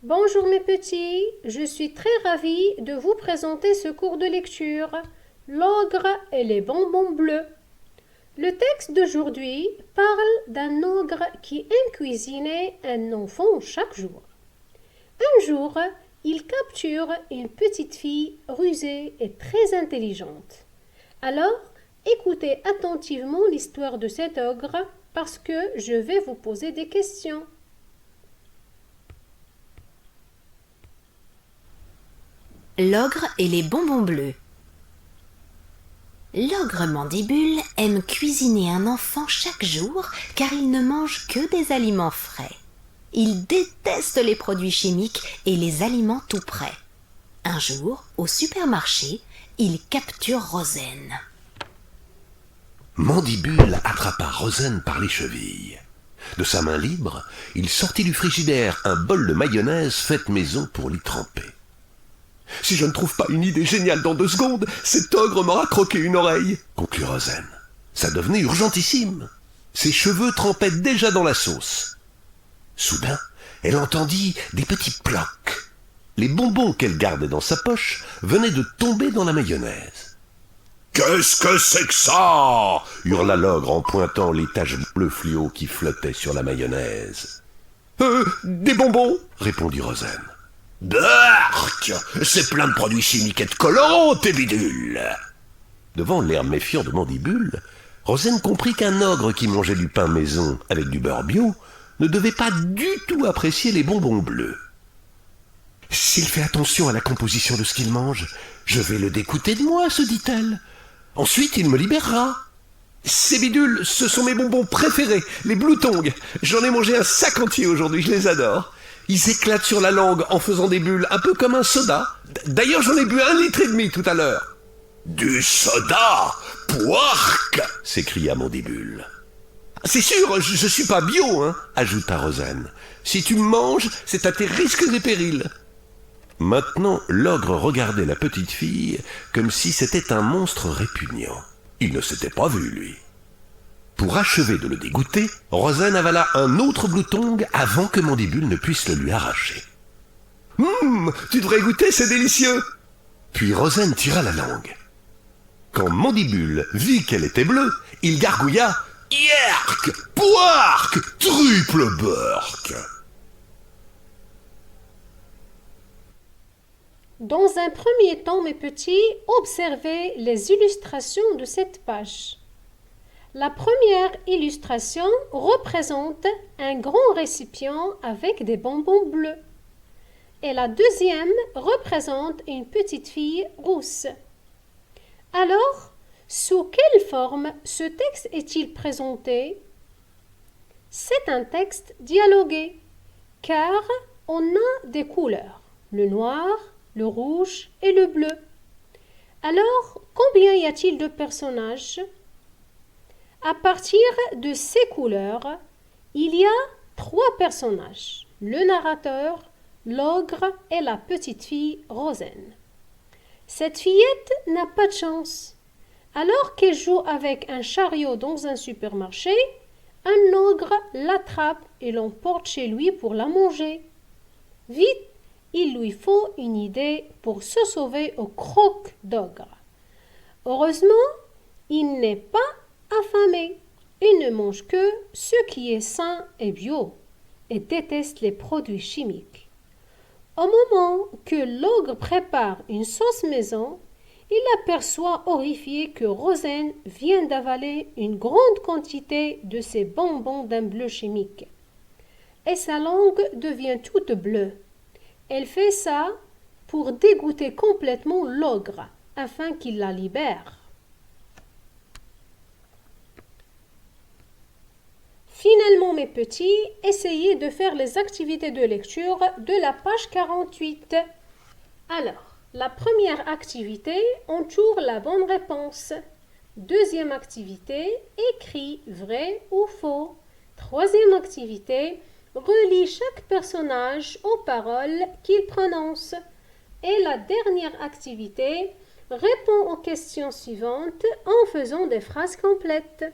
Bonjour mes petits, je suis très ravie de vous présenter ce cours de lecture, L'ogre et les bonbons bleus. Le texte d'aujourd'hui parle d'un ogre qui aime cuisiner un enfant chaque jour. Un jour, il capture une petite fille rusée et très intelligente. Alors, écoutez attentivement l'histoire de cet ogre parce que je vais vous poser des questions. L'ogre et les bonbons bleus. L'ogre Mandibule aime cuisiner un enfant chaque jour car il ne mange que des aliments frais. Il déteste les produits chimiques et les aliments tout prêts. Un jour, au supermarché, il capture Rosen. Mandibule attrapa Rosen par les chevilles. De sa main libre, il sortit du frigidaire un bol de mayonnaise faite maison pour l'y tremper. « Si je ne trouve pas une idée géniale dans 2 secondes, cet ogre m'aura croqué une oreille !» conclut Rosen. Ça devenait urgentissime. Ses cheveux trempaient déjà dans la sauce. Soudain, elle entendit des petits plocs. Les bonbons qu'elle gardait dans sa poche venaient de tomber dans la mayonnaise. « Qu'est-ce que c'est que ça ?» hurla l'ogre en pointant les taches bleues fluo qui flottaient sur la mayonnaise. « Des bonbons !» répondit Rosen. « Bark ! C'est plein de produits chimiques et de collants, tes bidules !» Devant l'air méfiant de Mandibule, Rosen comprit qu'un ogre qui mangeait du pain maison avec du beurre bio ne devait pas du tout apprécier les bonbons bleus. « S'il fait attention à la composition de ce qu'il mange, je vais le dégoûter de moi, se dit-elle. Ensuite, il me libérera. Ces bidules, ce sont mes bonbons préférés, les Blue Tongue. J'en ai mangé un sac entier aujourd'hui, je les adore. Ils éclatent sur la langue en faisant des bulles, un peu comme un soda. D'ailleurs, j'en ai bu 1,5 litre tout à l'heure. »« Du soda ? Pouarc !» s'écria Mandibule. « C'est sûr, je suis pas bio, hein !» ajouta Rosen. « Si tu me manges, c'est à tes risques et périls. » Maintenant, l'ogre regardait la petite fille comme si c'était un monstre répugnant. Il ne s'était pas vu, lui. Pour achever de le dégoûter, Rosen avala un autre Blue Tongue avant que Mandibule ne puisse le lui arracher. « Tu devrais goûter, c'est délicieux !» Puis Rosen tira la langue. Quand Mandibule vit qu'elle était bleue, il gargouilla « Yerk ! Pouarc ! Triple burk !» Dans un premier temps, mes petits, observez les illustrations de cette page. La première illustration représente un grand récipient avec des bonbons bleus. Et la deuxième représente une petite fille rousse. Alors, sous quelle forme ce texte est-il présenté? C'est un texte dialogué, car on a des couleurs, le noir, le rouge et le bleu. Alors, combien y a-t-il de personnages? À partir de ces couleurs, il y a 3 personnages, le narrateur, l'ogre et la petite fille Rosen. Cette fillette n'a pas de chance. Alors qu'elle joue avec un chariot dans un supermarché, un ogre l'attrape et l'emporte chez lui pour la manger. Vite, il lui faut une idée pour se sauver au croc d'ogre. Heureusement, il n'est pas affamé. Il ne mange que ce qui est sain et bio et déteste les produits chimiques. Au moment que l'ogre prépare une sauce maison, il aperçoit horrifié que Rosen vient d'avaler une grande quantité de ces bonbons d'un bleu chimique. Et sa langue devient toute bleue. Elle fait ça pour dégoûter complètement l'ogre afin qu'il la libère. Finalement, mes petits, essayez de faire les activités de lecture de la page 48. Alors, la première activité, entoure la bonne réponse. Deuxième activité, écris vrai ou faux. Troisième activité, relis chaque personnage aux paroles qu'il prononce. Et la dernière activité, réponds aux questions suivantes en faisant des phrases complètes.